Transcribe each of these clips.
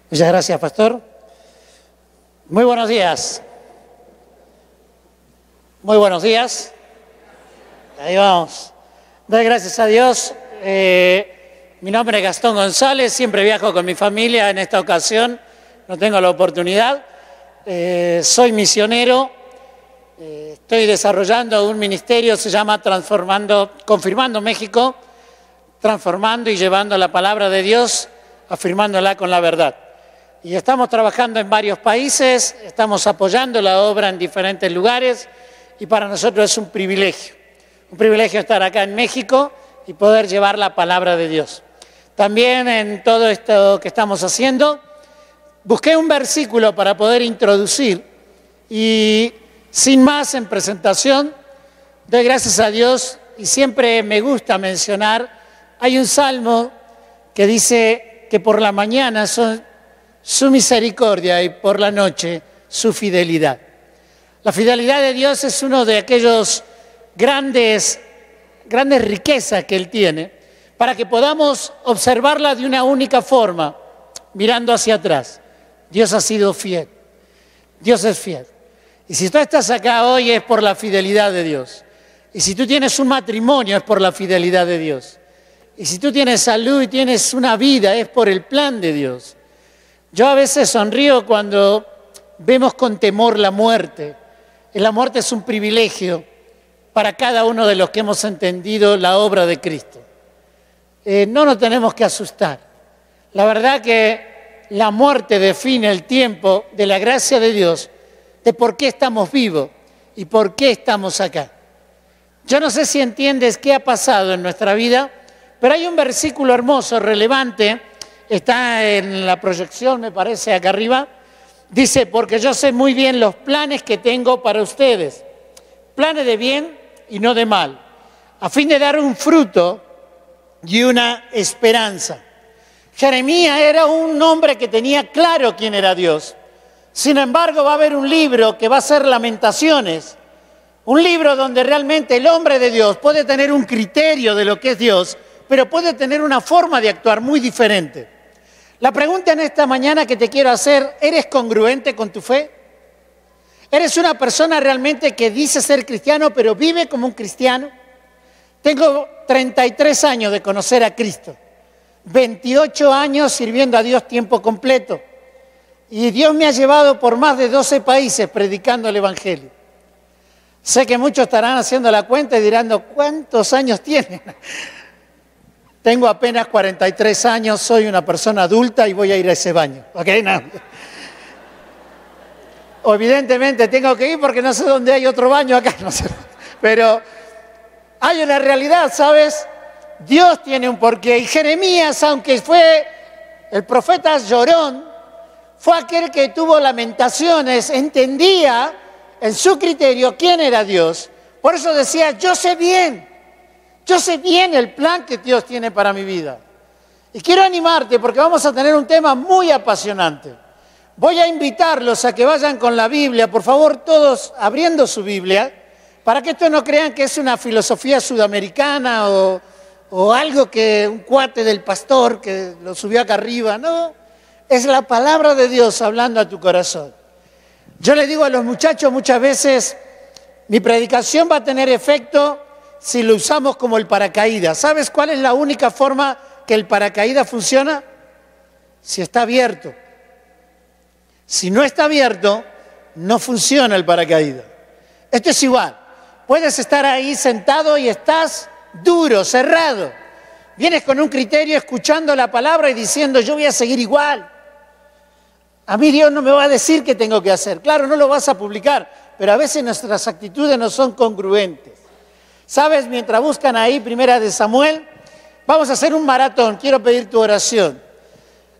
Muchas gracias, pastor. Muy buenos días. Muy buenos días. Ahí vamos. Doy gracias a Dios. Mi nombre es Gastón González, siempre viajo con mi familia. En esta ocasión no tengo la oportunidad. Soy misionero. Estoy desarrollando un ministerio, se llama Confirmando México, transformando y llevando la palabra de Dios, afirmándola con la verdad. Y estamos trabajando en varios países, estamos apoyando la obra en diferentes lugares y para nosotros es un privilegio estar acá en México y poder llevar la palabra de Dios. También en todo esto que estamos haciendo, busqué un versículo para poder introducir y sin más en presentación, doy gracias a Dios y siempre me gusta mencionar, hay un salmo que dice que por la mañana son su misericordia y por la noche su fidelidad. La fidelidad de Dios es uno de aquellos grandes riquezas que Él tiene para que podamos observarla de una única forma, mirando hacia atrás. Dios ha sido fiel. Dios es fiel. Y si tú estás acá hoy es por la fidelidad de Dios. Y si tú tienes un matrimonio es por la fidelidad de Dios. Y si tú tienes salud y tienes una vida es por el plan de Dios. Yo a veces sonrío cuando vemos con temor la muerte. Y la muerte es un privilegio para cada uno de los que hemos entendido la obra de Cristo. No nos tenemos que asustar. La verdad que la muerte define el tiempo de la gracia de Dios, de por qué estamos vivos y por qué estamos acá. Yo no sé si entiendes qué ha pasado en nuestra vida, pero hay un versículo hermoso, relevante, está en la proyección, me parece, acá arriba. Dice, porque yo sé muy bien los planes que tengo para ustedes, planes de bien y no de mal, a fin de dar un fruto y una esperanza. Jeremías era un hombre que tenía claro quién era Dios. Sin embargo, va a haber un libro que va a ser Lamentaciones, un libro donde realmente el hombre de Dios puede tener un criterio de lo que es Dios, pero puede tener una forma de actuar muy diferente. La pregunta en esta mañana que te quiero hacer, ¿eres congruente con tu fe? ¿Eres una persona realmente que dice ser cristiano, pero vive como un cristiano? Tengo 33 años de conocer a Cristo, 28 años sirviendo a Dios tiempo completo. Y Dios me ha llevado por más de 12 países predicando el Evangelio. Sé que muchos estarán haciendo la cuenta y dirán, ¿cuántos años tienen? Tengo apenas 43 años, soy una persona adulta y voy a ir a ese baño. ¿Okay? No. Evidentemente tengo que ir porque no sé dónde hay otro baño acá. No sé. Pero hay una realidad, ¿sabes? Dios tiene un porqué. Y Jeremías, aunque fue el profeta llorón, fue aquel que tuvo lamentaciones, entendía en su criterio quién era Dios. Por eso decía, yo sé bien el plan que Dios tiene para mi vida. Y quiero animarte porque vamos a tener un tema muy apasionante. Voy a invitarlos a que vayan con la Biblia, por favor, todos abriendo su Biblia, para que esto no crean que es una filosofía sudamericana o algo que un cuate del pastor que lo subió acá arriba, no. Es la palabra de Dios hablando a tu corazón. Yo le digo a los muchachos muchas veces, mi predicación va a tener efecto si lo usamos como el paracaídas. ¿Sabes cuál es la única forma que el paracaídas funciona? Si está abierto. Si no está abierto, no funciona el paracaídas. Esto es igual. Puedes estar ahí sentado y estás duro, cerrado. Vienes con un criterio escuchando la palabra y diciendo, yo voy a seguir igual. A mí Dios no me va a decir qué tengo que hacer. Claro, no lo vas a publicar, pero a veces nuestras actitudes no son congruentes. ¿Sabes? Mientras buscan ahí, Primera de Samuel, vamos a hacer un maratón. Quiero pedir tu oración.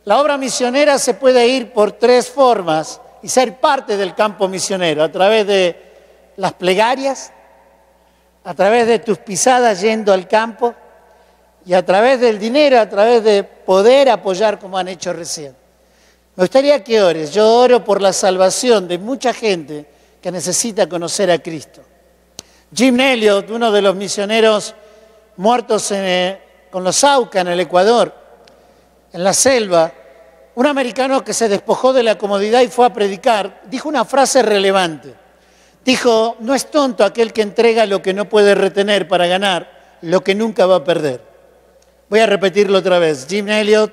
La obra misionera se puede ir por 3 formas y ser parte del campo misionero. A través de las plegarias, a través de tus pisadas yendo al campo y a través del dinero, a través de poder apoyar como han hecho recién. Me gustaría que ores. Yo oro por la salvación de mucha gente que necesita conocer a Cristo. Jim Elliot, uno de los misioneros muertos con los Auca en el Ecuador, en la selva, Un americano que se despojó de la comodidad y fue a predicar, dijo una frase relevante. Dijo, no es tonto aquel que entrega lo que no puede retener para ganar lo que nunca va a perder. Voy a repetirlo otra vez. Jim Elliot,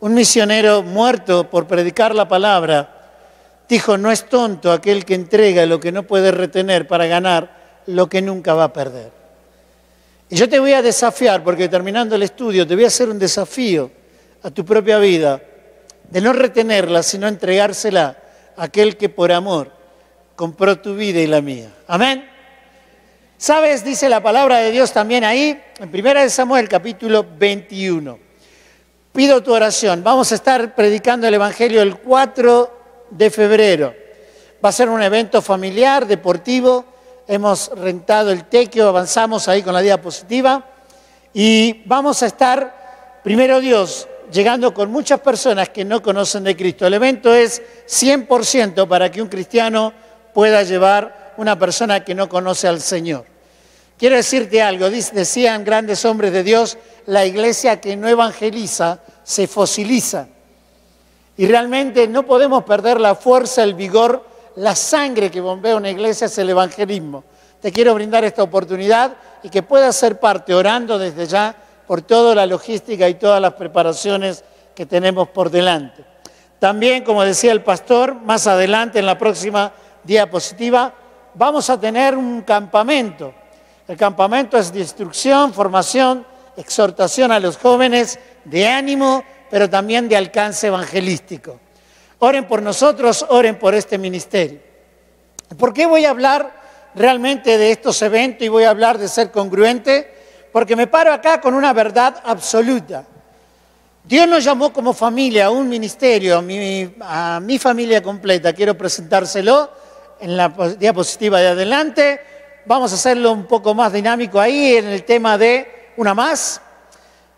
un misionero muerto por predicar la palabra, dijo, no es tonto aquel que entrega lo que no puede retener para ganar lo que nunca va a perder. Y yo te voy a desafiar, porque terminando el estudio te voy a hacer un desafío a tu propia vida, de no retenerla, sino entregársela a aquel que por amor compró tu vida y la mía. Amén. ¿Sabes? Dice la palabra de Dios también ahí, en 1 Samuel capítulo 21. Pido tu oración. Vamos a estar predicando el Evangelio el 4 de febrero. Va a ser un evento familiar, deportivo. Hemos rentado el tequio, avanzamos ahí con la diapositiva. Y vamos a estar, primero Dios, llegando con muchas personas que no conocen de Cristo. El evento es 100% para que un cristiano pueda llevar una persona que no conoce al Señor. Quiero decirte algo, decían grandes hombres de Dios, la iglesia que no evangeliza se fosiliza. Y realmente no podemos perder la fuerza, el vigor, la sangre que bombea una iglesia es el evangelismo. Te quiero brindar esta oportunidad y que puedas ser parte, orando desde ya por toda la logística y todas las preparaciones que tenemos por delante. También, como decía el pastor, más adelante en la próxima diapositiva, vamos a tener un campamento. El campamento es de instrucción, formación, exhortación a los jóvenes, de ánimo, pero también de alcance evangelístico. Oren por nosotros, oren por este ministerio. ¿Por qué voy a hablar realmente de estos eventos y voy a hablar de ser congruente? Porque me paro acá con una verdad absoluta. Dios nos llamó como familia a un ministerio, a mi familia completa. Quiero presentárselo en la diapositiva de adelante. Vamos a hacerlo un poco más dinámico ahí en el tema de una más.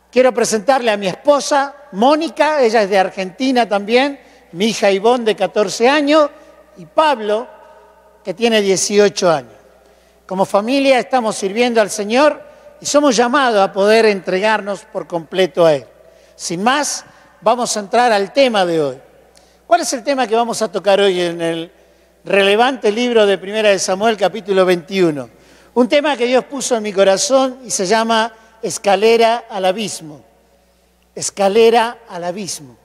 Quiero presentarle a mi esposa, Mónica, ella es de Argentina también, mi hija Ivonne de 14 años y Pablo, que tiene 18 años. Como familia estamos sirviendo al Señor y somos llamados a poder entregarnos por completo a Él. Sin más, vamos a entrar al tema de hoy. ¿Cuál es el tema que vamos a tocar hoy en el relevante libro de 1 Samuel, capítulo 21? Un tema que Dios puso en mi corazón y se llama escalera al abismo. Escalera al abismo.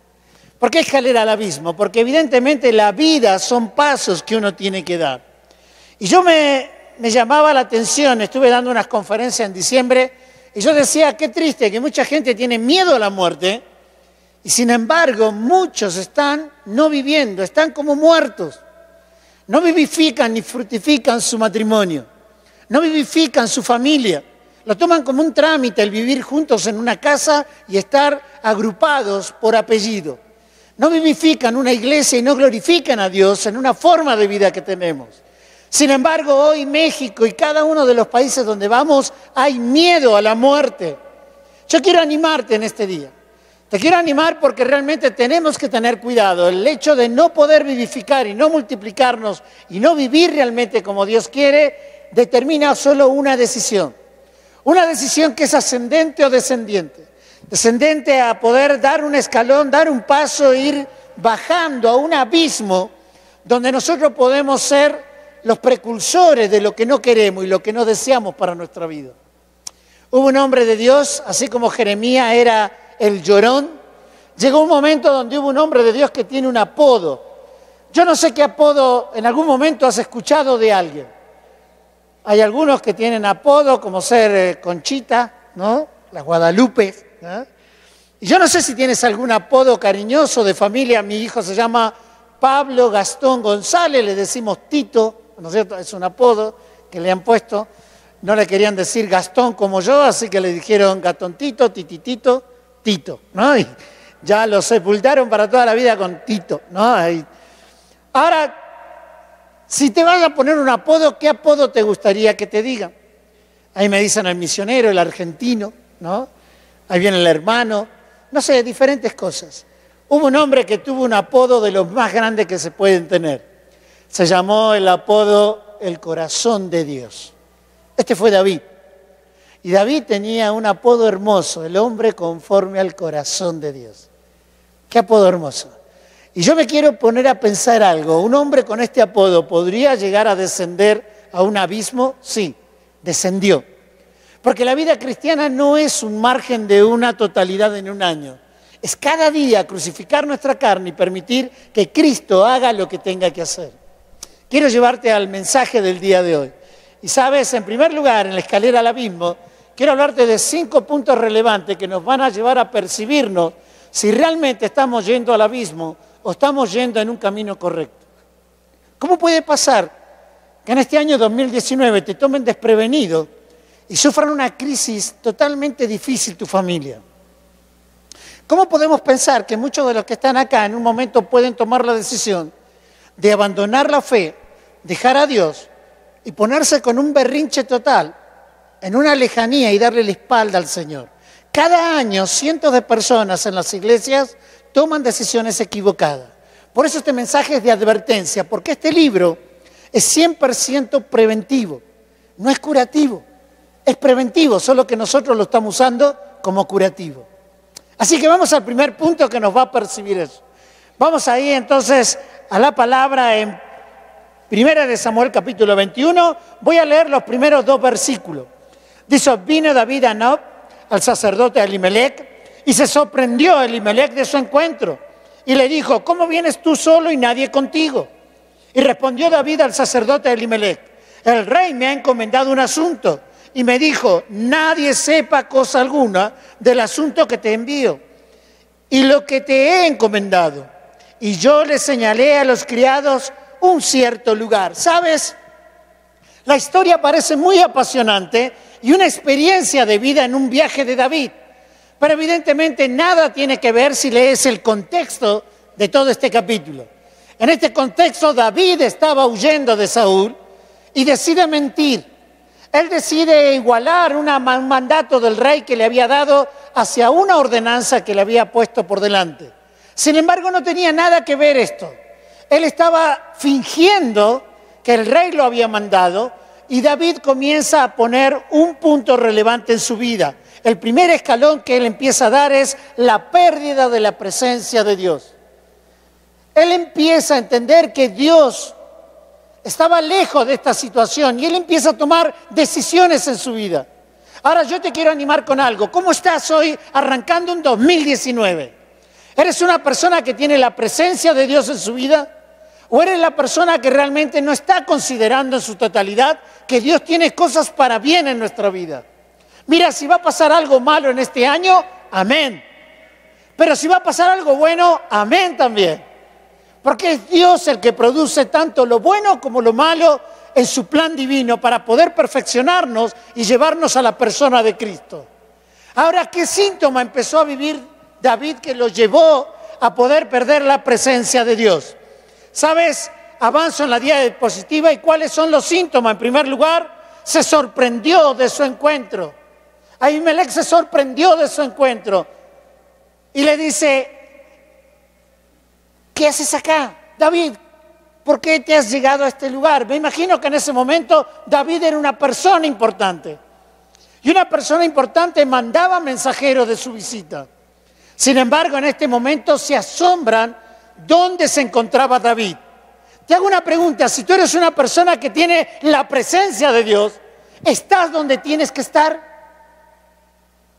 ¿Por qué escalera al abismo? Porque evidentemente la vida son pasos que uno tiene que dar. Y yo me llamaba la atención, estuve dando unas conferencias en diciembre y yo decía, qué triste que mucha gente tiene miedo a la muerte y sin embargo muchos están no viviendo, están como muertos. No vivifican ni fructifican su matrimonio, no vivifican su familia. Lo toman como un trámite el vivir juntos en una casa y estar agrupados por apellido. No vivifican una iglesia y no glorifican a Dios en una forma de vida que tenemos. Sin embargo, hoy México y cada uno de los países donde vamos hay miedo a la muerte. Yo quiero animarte en este día. Te quiero animar porque realmente tenemos que tener cuidado. El hecho de no poder vivificar y no multiplicarnos y no vivir realmente como Dios quiere determina solo una decisión. Una decisión que es ascendente o descendiente. Descendente a poder dar un escalón, dar un paso, ir bajando a un abismo donde nosotros podemos ser los precursores de lo que no queremos y lo que no deseamos para nuestra vida. Hubo un hombre de Dios, así como Jeremías era el llorón, llegó un momento donde hubo un hombre de Dios que tiene un apodo. Yo no sé qué apodo en algún momento has escuchado de alguien. Hay algunos que tienen apodo como ser Conchita, ¿no? Las Guadalupe, ¿no? Y yo no sé si tienes algún apodo cariñoso de familia. Mi hijo se llama Pablo Gastón González, le decimos Tito, ¿no es cierto? Es un apodo que le han puesto. No le querían decir Gastón como yo, así que le dijeron Gastontito, Tititito, Tito, ¿no? Y ya lo sepultaron para toda la vida con Tito, ¿no? Y ahora, si te vas a poner un apodo, ¿qué apodo te gustaría que te digan? Ahí me dicen el misionero, el argentino, ¿no? Ahí viene el hermano, no sé, diferentes cosas. Hubo un hombre que tuvo un apodo de los más grandes que se pueden tener. Se llamó el apodo el corazón de Dios. Este fue David. Y David tenía un apodo hermoso, el hombre conforme al corazón de Dios. Qué apodo hermoso. Y yo me quiero poner a pensar algo. ¿Un hombre con este apodo podría llegar a descender a un abismo? Sí, descendió. Porque la vida cristiana no es un margen de una totalidad en un año. Es cada día crucificar nuestra carne y permitir que Cristo haga lo que tenga que hacer. Quiero llevarte al mensaje del día de hoy. Y sabes, en primer lugar, en la escalera al abismo, quiero hablarte de 5 puntos relevantes que nos van a llevar a percibirnos si realmente estamos yendo al abismo o estamos yendo en un camino correcto. ¿Cómo puede pasar que en este año 2019 te tomen desprevenido y sufran una crisis totalmente difícil tu familia? ¿Cómo podemos pensar que muchos de los que están acá en un momento pueden tomar la decisión de abandonar la fe, dejar a Dios y ponerse con un berrinche total en una lejanía y darle la espalda al Señor? Cada año cientos de personas en las iglesias toman decisiones equivocadas. Por eso este mensaje es de advertencia, porque este libro es 100% preventivo, no es curativo, es preventivo, solo que nosotros lo estamos usando como curativo. Así que vamos al primer punto que nos va a percibir eso. Vamos ahí entonces a la palabra en 1 de Samuel capítulo 21. Voy a leer los primeros 2 versículos. Dice: vino David a Nob, al sacerdote Elimelec, y se sorprendió Elimelec de su encuentro. Y le dijo: ¿cómo vienes tú solo y nadie contigo? Y respondió David al sacerdote Elimelec: el rey me ha encomendado un asunto. Y me dijo: nadie sepa cosa alguna del asunto que te envío y lo que te he encomendado. Y yo le señalé a los criados un cierto lugar. ¿Sabes? La historia parece muy apasionante y una experiencia de vida en un viaje de David. Pero evidentemente nada tiene que ver si lees el contexto de todo este capítulo. En este contexto David estaba huyendo de Saúl y decide mentir. Él decide igualar un mandato del rey que le había dado hacia una ordenanza que le había puesto por delante. Sin embargo, no tenía nada que ver esto. Él estaba fingiendo que el rey lo había mandado y David comienza a poner un punto relevante en su vida. El primer escalón que él empieza a dar es la pérdida de la presencia de Dios. Él empieza a entender que Dios estaba lejos de esta situación y él empieza a tomar decisiones en su vida. Ahora yo te quiero animar con algo. ¿Cómo estás hoy arrancando un 2019? ¿Eres una persona que tiene la presencia de Dios en su vida? ¿O eres la persona que realmente no está considerando en su totalidad que Dios tiene cosas para bien en nuestra vida? Mira, si va a pasar algo malo en este año, amén. Pero si va a pasar algo bueno, amén también. Porque es Dios el que produce tanto lo bueno como lo malo en su plan divino para poder perfeccionarnos y llevarnos a la persona de Cristo. Ahora, ¿qué síntoma empezó a vivir David que lo llevó a poder perder la presencia de Dios? ¿Sabes? Avanzo en la diapositiva. ¿Y cuáles son los síntomas? En primer lugar, se sorprendió de su encuentro. Ahimelech se sorprendió de su encuentro y le dice: ¿qué haces acá, David? ¿Por qué te has llegado a este lugar? Me imagino que en ese momento David era una persona importante. Y una persona importante mandaba mensajeros de su visita. Sin embargo, en este momento se asombran dónde se encontraba David. Te hago una pregunta: si tú eres una persona que tiene la presencia de Dios, ¿estás donde tienes que estar?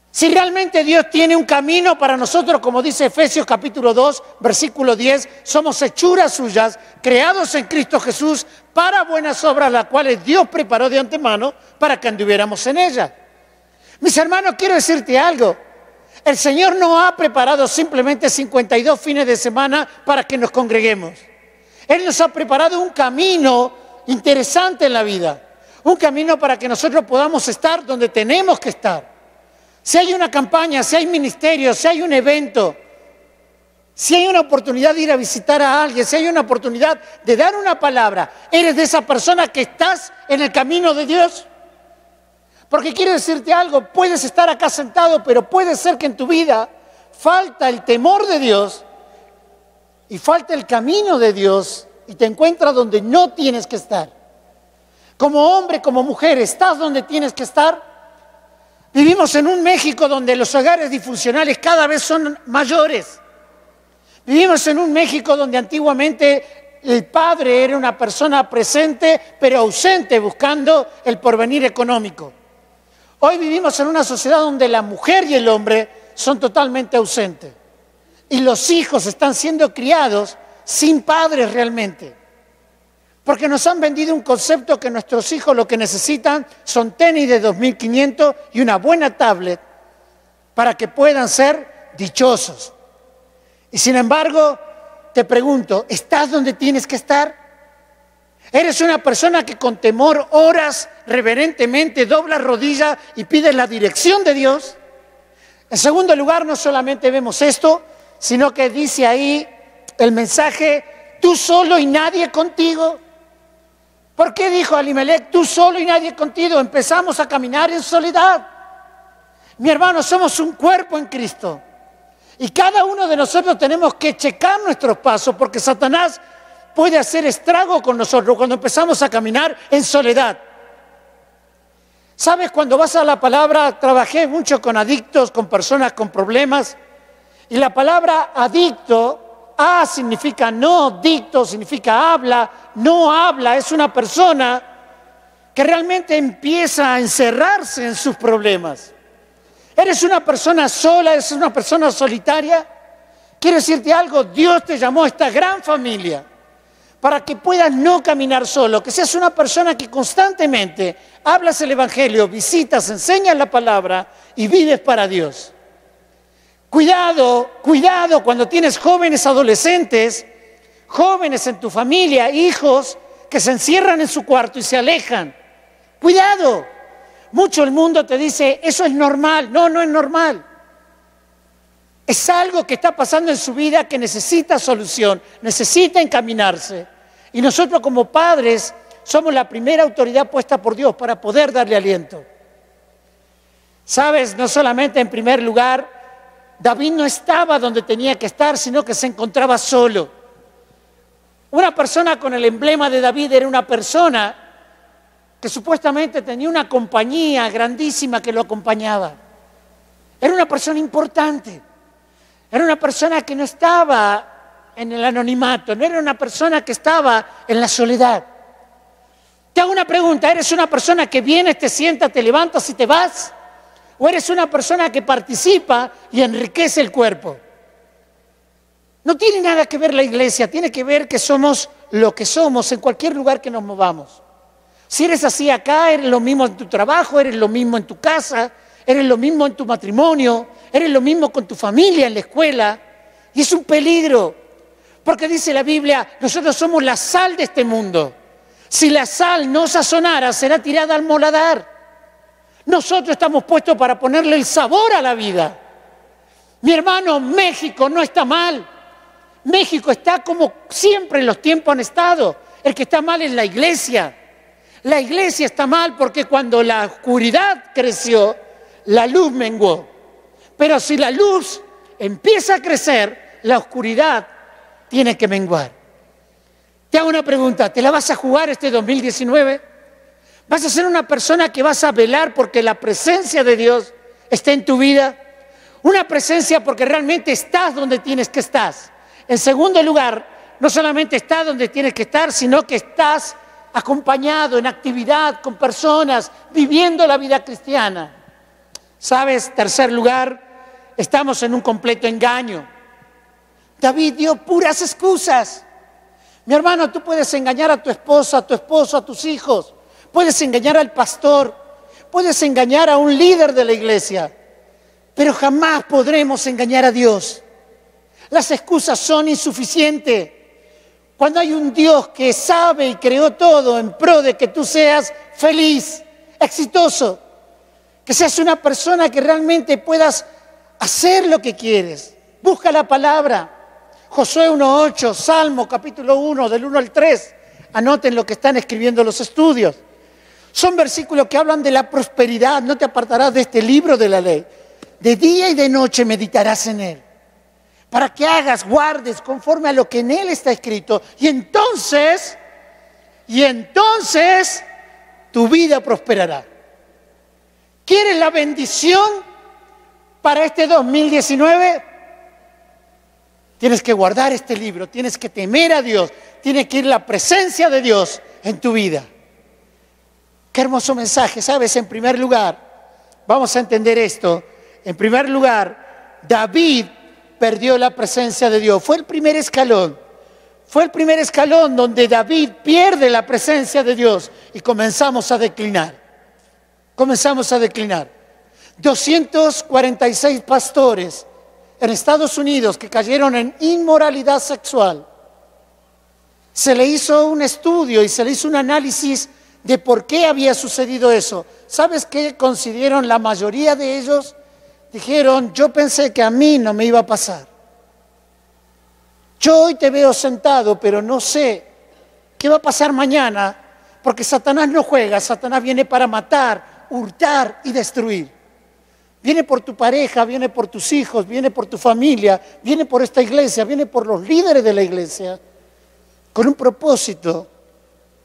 Si realmente Dios tiene un camino para nosotros, como dice Efesios capítulo 2, versículo 10, somos hechuras suyas, creados en Cristo Jesús para buenas obras, las cuales Dios preparó de antemano para que anduviéramos en ellas. Mis hermanos, quiero decirte algo. El Señor no ha preparado simplemente 52 fines de semana para que nos congreguemos. Él nos ha preparado un camino interesante en la vida, un camino para que nosotros podamos estar donde tenemos que estar. Si hay una campaña, si hay ministerio, si hay un evento, si hay una oportunidad de ir a visitar a alguien, si hay una oportunidad de dar una palabra, ¿eres de esa persona que estás en el camino de Dios? Porque quiero decirte algo, puedes estar acá sentado, pero puede ser que en tu vida falta el temor de Dios y falta el camino de Dios y te encuentras donde no tienes que estar. Como hombre, como mujer, ¿estás donde tienes que estar? Vivimos en un México donde los hogares disfuncionales cada vez son mayores. Vivimos en un México donde antiguamente el padre era una persona presente pero ausente buscando el porvenir económico. Hoy vivimos en una sociedad donde la mujer y el hombre son totalmente ausentes y los hijos están siendo criados sin padres realmente. Porque nos han vendido un concepto que nuestros hijos lo que necesitan son tenis de 2.500 y una buena tablet para que puedan ser dichosos. Y sin embargo, te pregunto, ¿estás donde tienes que estar? ¿Eres una persona que con temor oras reverentemente, doblas rodillas y pides la dirección de Dios? En segundo lugar, no solamente vemos esto, sino que dice ahí el mensaje, tú solo y nadie contigo. ¿Por qué dijo Elimelec, tú solo y nadie contigo? Empezamos a caminar en soledad. Mi hermano, somos un cuerpo en Cristo. Y cada uno de nosotros tenemos que checar nuestros pasos porque Satanás puede hacer estrago con nosotros cuando empezamos a caminar en soledad. ¿Sabes? Cuando vas a la palabra, trabajé mucho con adictos, con personas con problemas. Y la palabra adicto, A significa no, dicto significa habla, no habla, es una persona que realmente empieza a encerrarse en sus problemas. ¿Eres una persona sola? ¿Eres una persona solitaria? Quiero decirte algo, Dios te llamó a esta gran familia para que puedas no caminar solo, que seas una persona que constantemente hablas el Evangelio, visitas, enseñas la palabra y vives para Dios. Cuidado, cuidado cuando tienes jóvenes adolescentes, jóvenes en tu familia, hijos que se encierran en su cuarto y se alejan. Cuidado. Mucho el mundo te dice, eso es normal. No, no es normal. Es algo que está pasando en su vida que necesita solución, necesita encaminarse. Y nosotros como padres somos la primera autoridad puesta por Dios para poder darle aliento. ¿Sabes? No solamente en primer lugar, David no estaba donde tenía que estar, sino que se encontraba solo. Una persona con el emblema de David era una persona que supuestamente tenía una compañía grandísima que lo acompañaba. Era una persona importante. Era una persona que no estaba en el anonimato, no era una persona que estaba en la soledad. Te hago una pregunta, ¿eres una persona que vienes, te sientas, te levantas y te vas? ¿O eres una persona que participa y enriquece el cuerpo? No tiene nada que ver la iglesia, tiene que ver que somos lo que somos en cualquier lugar que nos movamos. Si eres así acá, eres lo mismo en tu trabajo, eres lo mismo en tu casa, eres lo mismo en tu matrimonio, eres lo mismo con tu familia en la escuela. Y es un peligro, porque dice la Biblia, nosotros somos la sal de este mundo. Si la sal no sazonara, será tirada al moladar. Nosotros estamos puestos para ponerle el sabor a la vida. Mi hermano, México no está mal. México está como siempre en los tiempos han estado. El que está mal es la iglesia. La iglesia está mal porque cuando la oscuridad creció, la luz menguó. Pero si la luz empieza a crecer, la oscuridad tiene que menguar. Te hago una pregunta, ¿te la vas a jugar este 2019? ¿Vas a ser una persona que vas a velar porque la presencia de Dios esté en tu vida? Una presencia porque realmente estás donde tienes que estar. En segundo lugar, no solamente estás donde tienes que estar, sino que estás acompañado en actividad con personas, viviendo la vida cristiana. ¿Sabes? Tercer lugar, estamos en un completo engaño. David dio puras excusas. Mi hermano, tú puedes engañar a tu esposa, a tu esposo, a tus hijos. Puedes engañar al pastor, puedes engañar a un líder de la iglesia, pero jamás podremos engañar a Dios. Las excusas son insuficientes. Cuando hay un Dios que sabe y creó todo en pro de que tú seas feliz, exitoso, que seas una persona que realmente puedas hacer lo que quieres. Busca la palabra. Josué 1:8, Salmo capítulo 1, del 1 al 3. Anoten lo que están escribiendo los estudios. Son versículos que hablan de la prosperidad. No te apartarás de este libro de la ley. De día y de noche meditarás en él, para que hagas, guardes conforme a lo que en él está escrito. Y entonces tu vida prosperará. ¿Quieres la bendición para este 2019? Tienes que guardar este libro, tienes que temer a Dios, tiene que ir la presencia de Dios en tu vida. Qué hermoso mensaje, ¿sabes? En primer lugar, vamos a entender esto. En primer lugar, David perdió la presencia de Dios. Fue el primer escalón. Fue el primer escalón donde David pierde la presencia de Dios y comenzamos a declinar. Comenzamos a declinar. 246 pastores en Estados Unidos que cayeron en inmoralidad sexual. Se le hizo un estudio y se le hizo un análisis de por qué había sucedido eso. ¿Sabes qué consideraron la mayoría de ellos? Dijeron, yo pensé que a mí no me iba a pasar. Yo hoy te veo sentado, pero no sé qué va a pasar mañana, porque Satanás no juega, Satanás viene para matar, hurtar y destruir. Viene por tu pareja, viene por tus hijos, viene por tu familia, viene por esta iglesia, viene por los líderes de la iglesia, con un propósito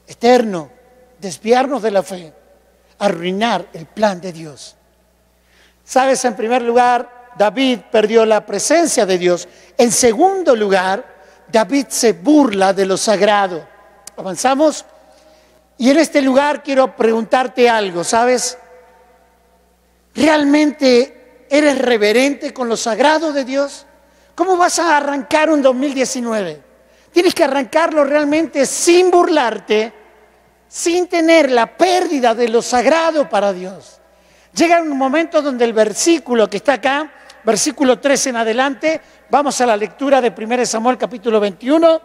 eterno, desviarnos de la fe, arruinar el plan de Dios. ¿Sabes? En primer lugar, David perdió la presencia de Dios. En segundo lugar, David se burla de lo sagrado. ¿Avanzamos? Y en este lugar quiero preguntarte algo, ¿sabes? ¿Realmente eres reverente con lo sagrado de Dios? ¿Cómo vas a arrancar un 2019? Tienes que arrancarlo realmente sin burlarte, sin tener la pérdida de lo sagrado para Dios. Llega un momento donde el versículo que está acá, versículo 3 en adelante, vamos a la lectura de 1 Samuel capítulo 21.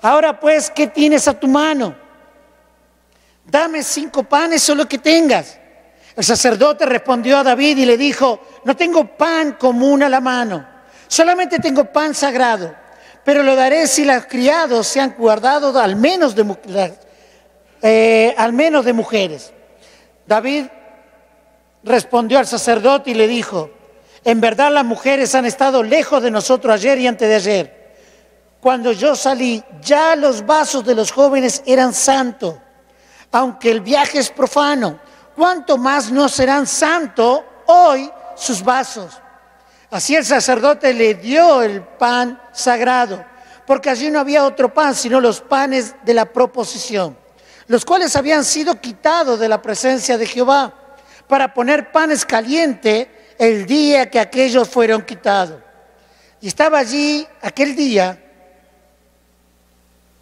Ahora pues, ¿qué tienes a tu mano? Dame 5 panes o lo que tengas. El sacerdote respondió a David y le dijo, no tengo pan común a la mano, solamente tengo pan sagrado, pero lo daré si los criados se han guardado al menos de mujeres. David respondió al sacerdote y le dijo, en verdad las mujeres han estado lejos de nosotros ayer y antes de ayer. Cuando yo salí, ya los vasos de los jóvenes eran santos, aunque el viaje es profano. ¿Cuánto más no serán santos hoy sus vasos? Así el sacerdote le dio el pan sagrado, porque allí no había otro pan, sino los panes de la proposición, los cuales habían sido quitados de la presencia de Jehová, para poner panes calientes el día que aquellos fueron quitados. Y estaba allí aquel día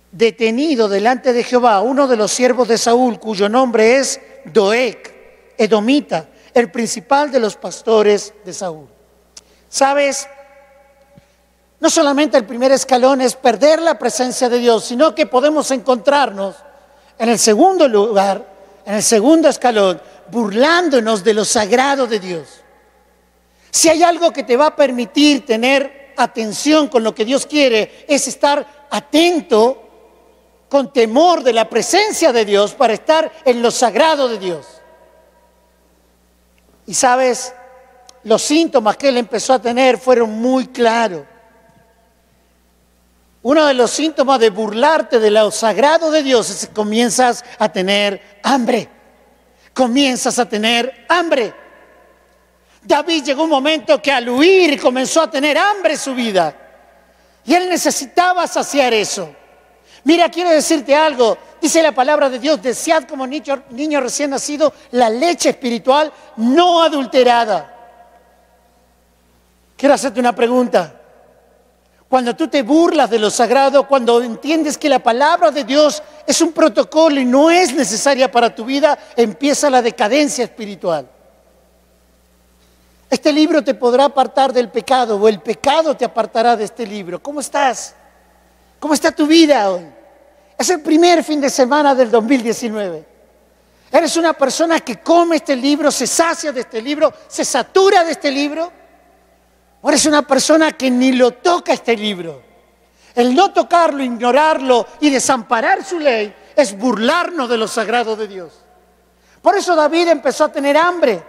detenido delante de Jehová uno de los siervos de Saúl, cuyo nombre es Doeg, edomita, el principal de los pastores de Saúl. ¿Sabes? No solamente el primer escalón es perder la presencia de Dios, sino que podemos encontrarnos en el segundo lugar, en el segundo escalón, burlándonos de lo sagrado de Dios. Si hay algo que te va a permitir tener atención con lo que Dios quiere, es estar atento con temor de la presencia de Dios para estar en lo sagrado de Dios. Y sabes, los síntomas que él empezó a tener fueron muy claros. Uno de los síntomas de burlarte de lo sagrado de Dios es que comienzas a tener hambre. Comienzas a tener hambre. David llegó un momento que al huir comenzó a tener hambre en su vida. Y él necesitaba saciar eso. Mira, quiero decirte algo. Dice la palabra de Dios, desead como niño recién nacido la leche espiritual no adulterada. Quiero hacerte una pregunta. Cuando tú te burlas de lo sagrado, cuando entiendes que la palabra de Dios es un protocolo y no es necesaria para tu vida, empieza la decadencia espiritual. Este libro te podrá apartar del pecado o el pecado te apartará de este libro. ¿Cómo estás? ¿Cómo está tu vida hoy? Es el primer fin de semana del 2019. ¿Eres una persona que come este libro, se sacia de este libro, se satura de este libro? ¿O eres una persona que ni lo toca este libro? El no tocarlo, ignorarlo y desamparar su ley es burlarnos de lo sagrado de Dios. Por eso David empezó a tener hambre.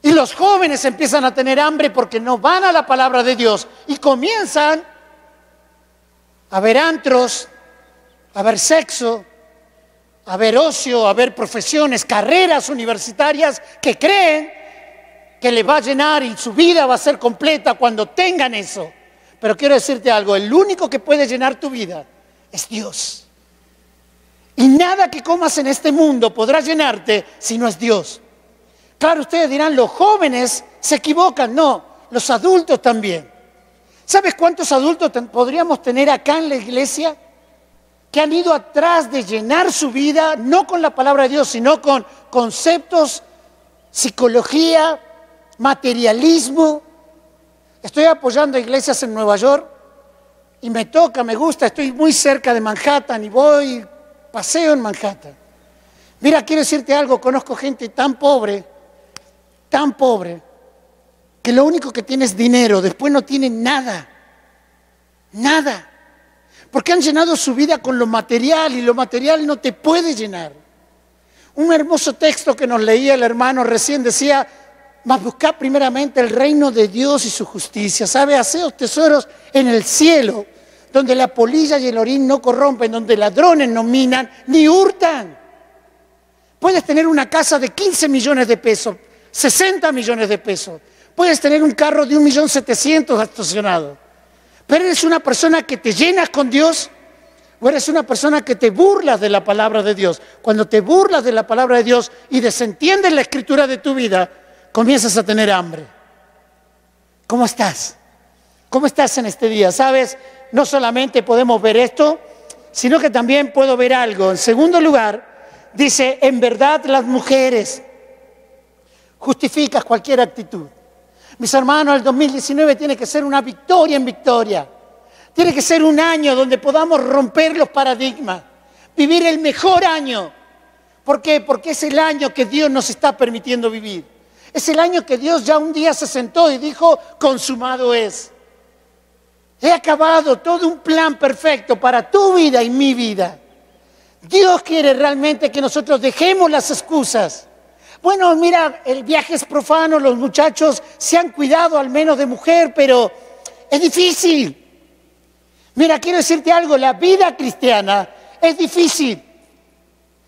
Y los jóvenes empiezan a tener hambre porque no van a la palabra de Dios y comienzan a ver antros, a ver sexo, a ver ocio, a ver profesiones, carreras universitarias que creen que les va a llenar y su vida va a ser completa cuando tengan eso. Pero quiero decirte algo, el único que puede llenar tu vida es Dios. Y nada que comas en este mundo podrá llenarte si no es Dios. Claro, ustedes dirán, los jóvenes se equivocan. No, los adultos también. ¿Sabes cuántos adultos podríamos tener acá en la iglesia que han ido atrás de llenar su vida, no con la palabra de Dios, sino con conceptos, psicología, materialismo? Estoy apoyando a iglesias en Nueva York y me toca, me gusta, estoy muy cerca de Manhattan y voy, paseo en Manhattan. Mira, quiero decirte algo, conozco gente tan pobre, que lo único que tiene es dinero, después no tienen nada, nada. Porque han llenado su vida con lo material y lo material no te puede llenar. Un hermoso texto que nos leía el hermano recién decía, mas buscad primeramente el reino de Dios y su justicia. ¿Sabe? Haceos tesoros en el cielo, donde la polilla y el orín no corrompen, donde ladrones no minan ni hurtan. Puedes tener una casa de 15 millones de pesos, 60 millones de pesos. Puedes tener un carro de 1.700.000 estacionado. Pero eres una persona que te llenas con Dios, o eres una persona que te burlas de la palabra de Dios. Cuando te burlas de la palabra de Dios y desentiendes la escritura de tu vida, comienzas a tener hambre. ¿Cómo estás? ¿Cómo estás en este día? ¿Sabes? No solamente podemos ver esto, sino que también puedo ver algo. En segundo lugar, dice, en verdad las mujeres justificas cualquier actitud. Mis hermanos, el 2019 tiene que ser una victoria en victoria. Tiene que ser un año donde podamos romper los paradigmas, vivir el mejor año. ¿Por qué? Porque es el año que Dios nos está permitiendo vivir. Es el año que Dios ya un día se sentó y dijo, consumado es. He acabado todo un plan perfecto para tu vida y mi vida. Dios quiere realmente que nosotros dejemos las excusas. Bueno, mira, el viaje es profano, los muchachos se han cuidado al menos de mujer, pero es difícil. Mira, quiero decirte algo, la vida cristiana es difícil.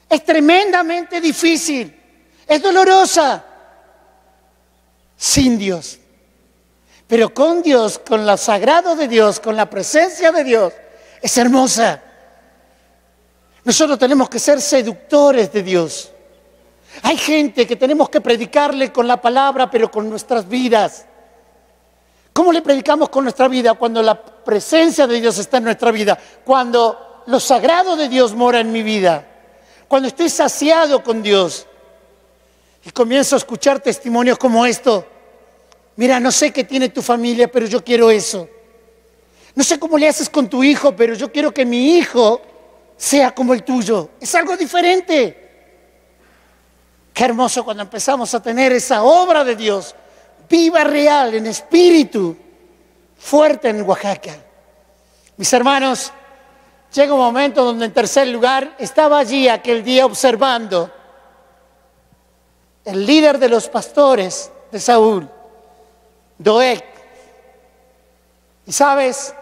Es tremendamente difícil. Es dolorosa. Sin Dios. Pero con Dios, con lo sagrado de Dios, con la presencia de Dios, es hermosa. Nosotros tenemos que ser seductores de Dios. Hay gente que tenemos que predicarle con la palabra, pero con nuestras vidas. ¿Cómo le predicamos con nuestra vida? Cuando la presencia de Dios está en nuestra vida, cuando lo sagrado de Dios mora en mi vida, cuando estoy saciado con Dios y comienzo a escuchar testimonios como esto. Mira, no sé qué tiene tu familia, pero yo quiero eso. No sé cómo le haces con tu hijo, pero yo quiero que mi hijo sea como el tuyo. Es algo diferente. Qué hermoso cuando empezamos a tener esa obra de Dios viva, real, en espíritu, fuerte en Oaxaca. Mis hermanos, llega un momento donde en tercer lugar estaba allí aquel día observando el líder de los pastores de Saúl, Doeg. Y sabes,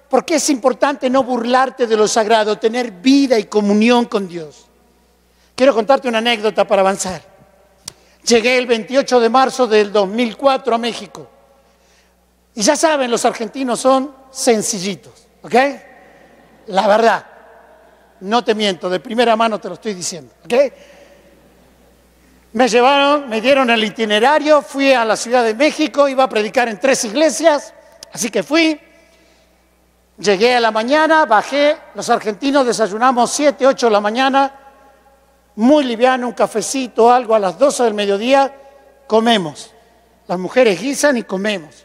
¿por qué es importante no burlarte de lo sagrado, tener vida y comunión con Dios? Quiero contarte una anécdota para avanzar. Llegué el 28 de marzo del 2004 a México. Y ya saben, los argentinos son sencillitos, ¿ok? La verdad, no te miento, de primera mano te lo estoy diciendo, ¿ok? Me llevaron, me dieron el itinerario, fui a la Ciudad de México, iba a predicar en 3 iglesias, así que fui. Llegué a la mañana, bajé, los argentinos desayunamos 7, 8 de la mañana, muy liviano, un cafecito, algo, a las 12 del mediodía, comemos. Las mujeres guisan y comemos.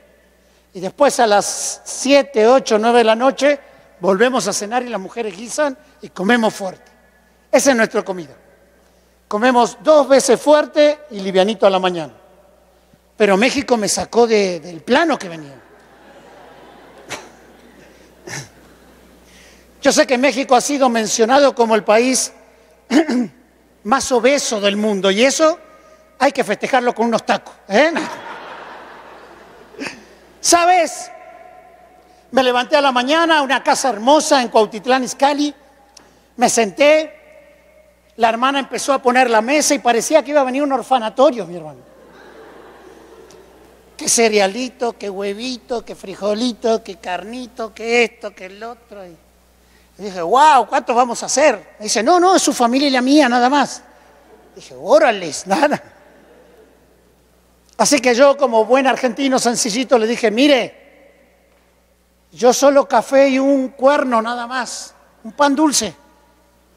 Y después a las 7, 8, 9 de la noche, volvemos a cenar y las mujeres guisan y comemos fuerte. Esa es nuestra comida. Comemos 2 veces fuerte y livianito a la mañana. Pero México me sacó del plano que venía. Yo sé que México ha sido mencionado como el país más obeso del mundo y eso hay que festejarlo con unos tacos, ¿eh? ¿Sabes? Me levanté a la mañana a una casa hermosa en Cuautitlán Izcalli, me senté, la hermana empezó a poner la mesa y parecía que iba a venir un orfanatorio, mi hermano. que cerealito, que huevito, que frijolito, que carnito, que esto, que el otro. Y dije, wow, ¿cuántos vamos a hacer? Me dice, no, es su familia y la mía, nada más. Dije, órales, nada. Así que yo, como buen argentino sencillito, le dije, mire, yo solo café y un cuerno nada más, un pan dulce.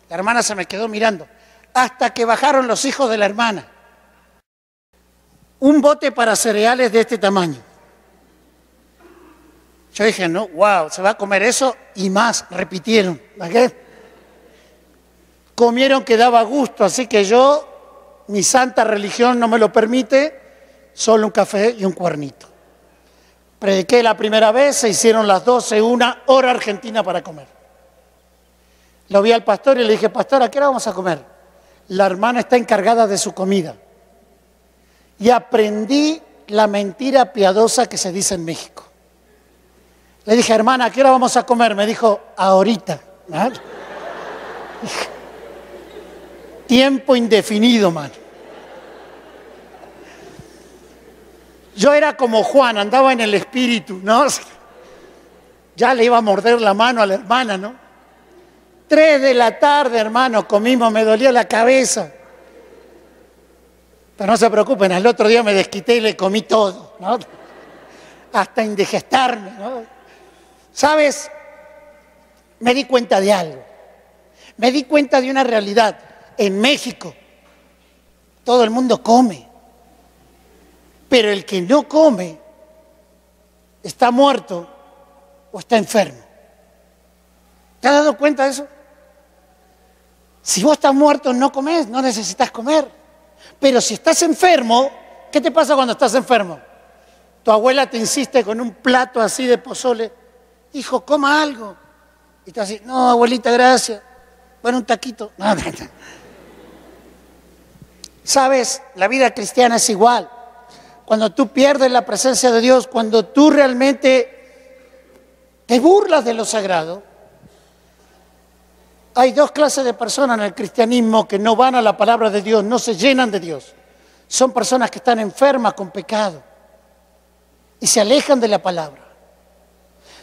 La hermana se me quedó mirando, hasta que bajaron los hijos de la hermana. Un bote para cereales de este tamaño. Yo dije, no, wow, se va a comer eso y más, repitieron. ¿Okay? Comieron que daba gusto, así que yo, mi santa religión no me lo permite, solo un café y un cuernito. Prediqué la primera vez, se hicieron las 12, una hora argentina para comer. Lo vi al pastor y le dije, pastor, ¿a qué hora vamos a comer? La hermana está encargada de su comida. Y aprendí la mentira piadosa que se dice en México. Le dije, hermana, ¿a qué hora vamos a comer? Me dijo, ahorita. ¿Ah? Tiempo indefinido, mano. Yo era como Juan, andaba en el espíritu, ¿no? Ya le iba a morder la mano a la hermana, ¿no? 3 de la tarde, hermano, comimos, me dolía la cabeza. Pero no se preocupen, al otro día me desquité y le comí todo, ¿no? Hasta indigestarme, ¿no? ¿Sabes? Me di cuenta de algo. Me di cuenta de una realidad. En México, todo el mundo come. Pero el que no come está muerto o está enfermo. ¿Te has dado cuenta de eso? Si vos estás muerto, no comés, no necesitas comer. Pero si estás enfermo, ¿qué te pasa cuando estás enfermo? Tu abuela te insiste con un plato así de pozole. Hijo, coma algo. Y tú así, no, abuelita, gracias. Bueno, un taquito. No. ¿Sabes? La vida cristiana es igual. Cuando tú pierdes la presencia de Dios, cuando tú realmente te burlas de lo sagrado, hay 2 clases de personas en el cristianismo que no van a la palabra de Dios, no se llenan de Dios. Son personas que están enfermas con pecado y se alejan de la palabra.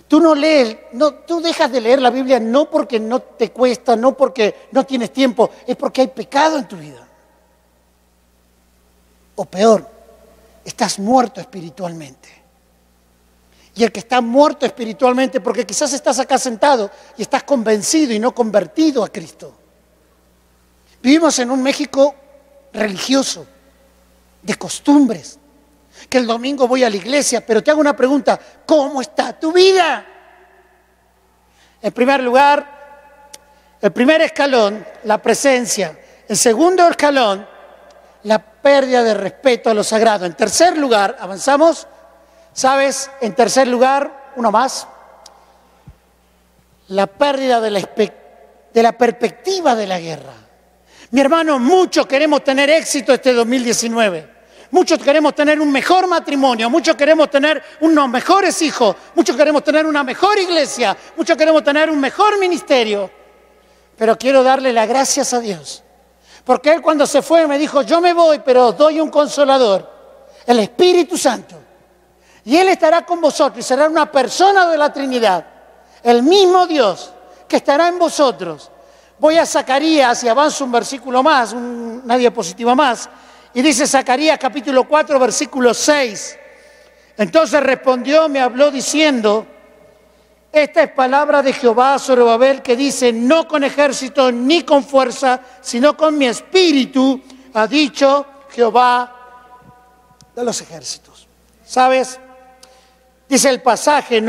Tú no lees, tú dejas de leer la Biblia no porque no te cuesta, no porque no tienes tiempo, es porque hay pecado en tu vida. O peor, estás muerto espiritualmente. Y el que está muerto espiritualmente, porque quizás estás acá sentado y estás convencido y no convertido a Cristo. Vivimos en un México religioso, de costumbres, que el domingo voy a la iglesia, pero te hago una pregunta, ¿cómo está tu vida? En primer lugar, el primer escalón, la presencia. El segundo escalón, la pérdida de respeto a lo sagrado. En tercer lugar, avanzamos, ¿sabes? En tercer lugar, uno más, la pérdida de la perspectiva de la guerra. Mi hermano, muchos queremos tener éxito este 2019. Muchos queremos tener un mejor matrimonio, muchos queremos tener unos mejores hijos, muchos queremos tener una mejor iglesia, muchos queremos tener un mejor ministerio. Pero quiero darle las gracias a Dios. Porque Él cuando se fue me dijo, yo me voy, pero os doy un consolador, el Espíritu Santo. Y Él estará con vosotros y será una persona de la Trinidad, el mismo Dios que estará en vosotros. Voy a Zacarías y avanzo un versículo más, una diapositiva más. Y dice Zacarías capítulo 4, versículo 6. Entonces respondió, me habló diciendo, esta es palabra de Jehová a Zorobabel que dice, no con ejército ni con fuerza, sino con mi espíritu, ha dicho Jehová de los ejércitos. ¿Sabes? Dice el pasaje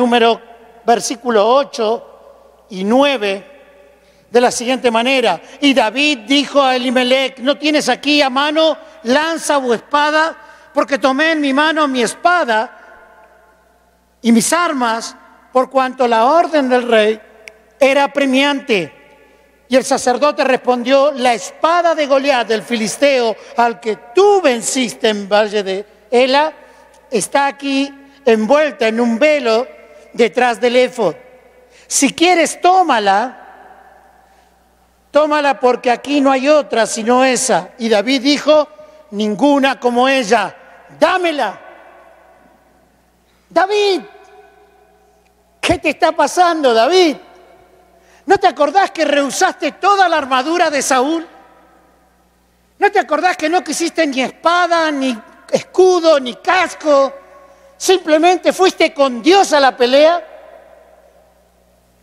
versículo 8 y 9 de la siguiente manera. Y David dijo a Elimelec, ¿no tienes aquí a mano lanza o espada? Porque tomé en mi mano mi espada y mis armas, por cuanto la orden del rey era apremiante. Y el sacerdote respondió, la espada de Goliat, del filisteo, al que tú venciste en valle de Ela, está aquí envuelta en un velo detrás del éfod. Si quieres, tómala porque aquí no hay otra sino esa. Y David dijo, ninguna como ella, dámela. David, ¿qué te está pasando, David? ¿No te acordás que rehusaste toda la armadura de Saúl? ¿No te acordás que no quisiste ni espada, ni escudo, ni casco? Simplemente fuiste con Dios a la pelea.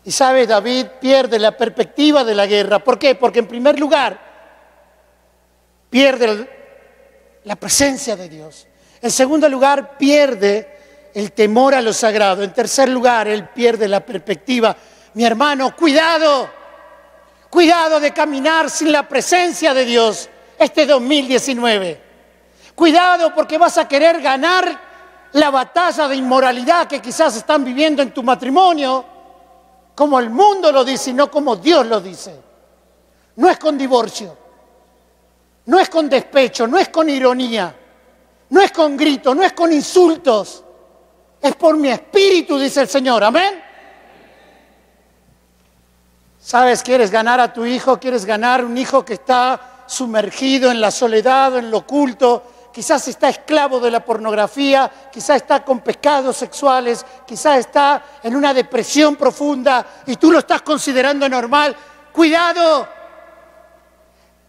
Y sabes, David pierde la perspectiva de la guerra. ¿Por qué? Porque en primer lugar pierde la presencia de Dios. En segundo lugar pierde el temor a lo sagrado. En tercer lugar, él pierde la perspectiva. Mi hermano, cuidado, cuidado de caminar sin la presencia de Dios este 2019. Cuidado porque vas a querer ganar la batalla de inmoralidad que quizás están viviendo en tu matrimonio, como el mundo lo dice y no como Dios lo dice. No es con divorcio, no es con despecho, no es con ironía, no es con gritos, no es con insultos. Es por mi espíritu, dice el Señor. Amén. ¿Sabes? ¿Quieres ganar a tu hijo? ¿Quieres ganar un hijo que está sumergido en la soledad, en lo oculto? Quizás está esclavo de la pornografía, quizás está con pecados sexuales, quizás está en una depresión profunda y tú lo estás considerando normal. ¡Cuidado!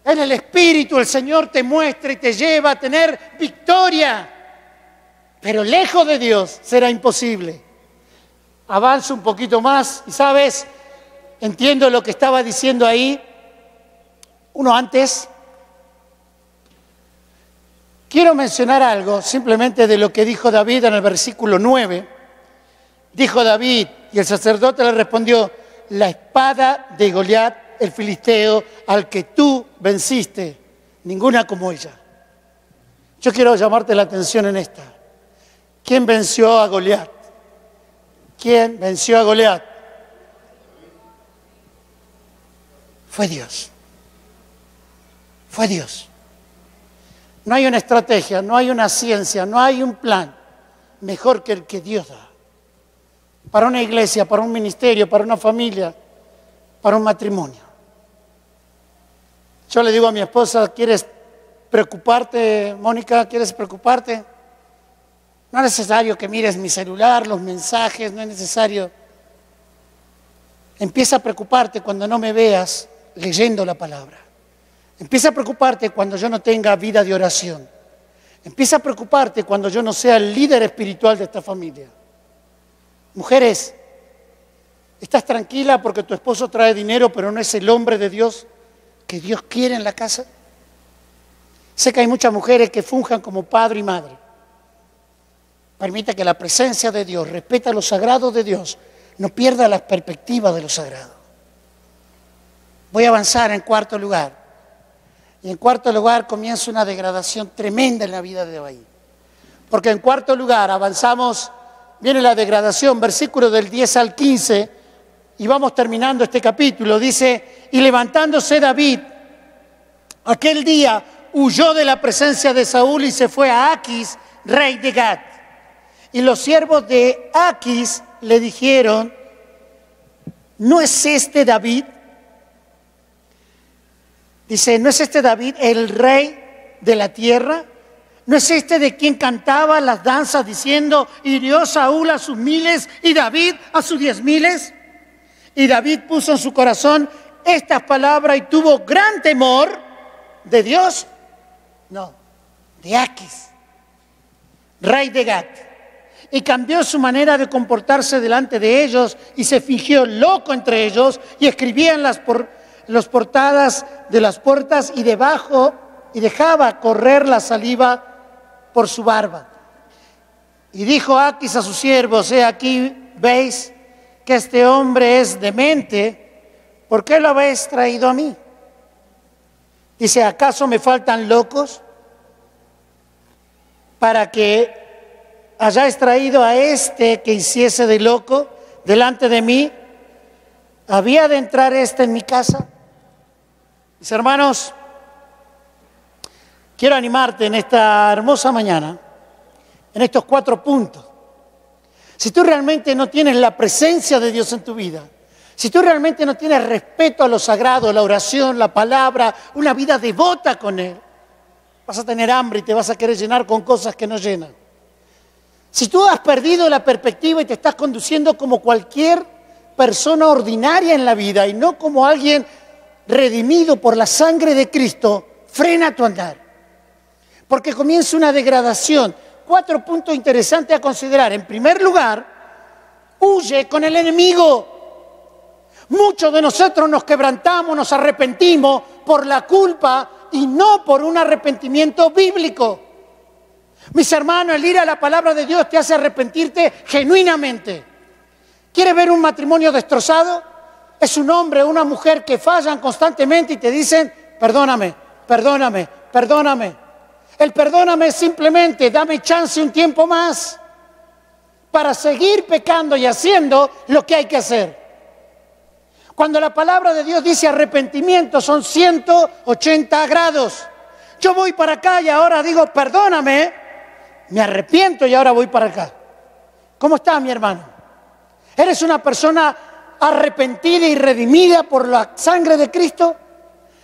En el Espíritu el Señor te muestra y te lleva a tener victoria, pero lejos de Dios será imposible. Avanzo un poquito más y ¿sabes? Entiendo lo que estaba diciendo ahí. Uno antes. Quiero mencionar algo simplemente de lo que dijo David en el versículo 9. Dijo David, y el sacerdote le respondió: la espada de Goliat, el filisteo, al que tú venciste, ninguna como ella. Yo quiero llamarte la atención en esta. ¿Quién venció a Goliat? ¿Quién venció a Goliat? Fue Dios. Fue Dios. No hay una estrategia, no hay una ciencia, no hay un plan mejor que el que Dios da. Para una iglesia, para un ministerio, para una familia, para un matrimonio. Yo le digo a mi esposa: ¿quieres preocuparte, Mónica? ¿Quieres preocuparte? No es necesario que mires mi celular, los mensajes, no es necesario. Empieza a preocuparte cuando no me veas leyendo la palabra. Empieza a preocuparte cuando yo no tenga vida de oración. Empieza a preocuparte cuando yo no sea el líder espiritual de esta familia. Mujeres, ¿estás tranquila porque tu esposo trae dinero pero no es el hombre de Dios que Dios quiere en la casa? Sé que hay muchas mujeres que funjan como padre y madre. Permite que la presencia de Dios, respeta lo sagrado de Dios, no pierda la perspectiva de lo sagrado. Voy a avanzar en cuarto lugar. Y en cuarto lugar comienza una degradación tremenda en la vida de David. Porque en cuarto lugar avanzamos, viene la degradación, versículo del 10 al 15, y vamos terminando este capítulo. Dice: y levantándose David, aquel día huyó de la presencia de Saúl y se fue a Aquis, rey de Gat. Y los siervos de Aquis le dijeron: ¿no es este David? Dice: ¿no es este David el rey de la tierra? ¿No es este de quien cantaba las danzas diciendo: hirió Saúl a sus miles y David a sus 10,000? Y David puso en su corazón estas palabras y tuvo gran temor de Dios. No, de Aquis, rey de Gat. Y cambió su manera de comportarse delante de ellos y se fingió loco entre ellos y escribía en las portadas de las puertas y debajo, y dejaba correr la saliva por su barba. Y dijo Aquis a sus siervos: he aquí, veis que este hombre es demente, ¿por qué lo habéis traído a mí? Dice: ¿acaso me faltan locos para que hayáis traído a este que hiciese de loco delante de mí? ¿Había de entrar este en mi casa? Mis hermanos, quiero animarte en esta hermosa mañana, en estos 4 puntos. Si tú realmente no tienes la presencia de Dios en tu vida, si tú realmente no tienes respeto a lo sagrado, la oración, la palabra, una vida devota con Él, vas a tener hambre y te vas a querer llenar con cosas que no llenan. Si tú has perdido la perspectiva y te estás conduciendo como cualquier persona ordinaria en la vida y no como alguien redimido por la sangre de Cristo, frena tu andar. Porque comienza una degradación. 4 puntos interesantes a considerar. En primer lugar, huye con el enemigo. Muchos de nosotros nos quebrantamos, nos arrepentimos por la culpa y no por un arrepentimiento bíblico. Mis hermanos, el ir a la palabra de Dios te hace arrepentirte genuinamente. ¿Quieres ver un matrimonio destrozado? Es un hombre o una mujer que fallan constantemente y te dicen, perdóname, perdóname, perdóname. El perdóname es simplemente, dame chance un tiempo más para seguir pecando y haciendo lo que hay que hacer. Cuando la palabra de Dios dice arrepentimiento, son 180 grados. Yo voy para acá y ahora digo, perdóname, me arrepiento y ahora voy para acá. ¿Cómo está, mi hermano? ¿Eres una persona arrepentida y redimida por la sangre de Cristo?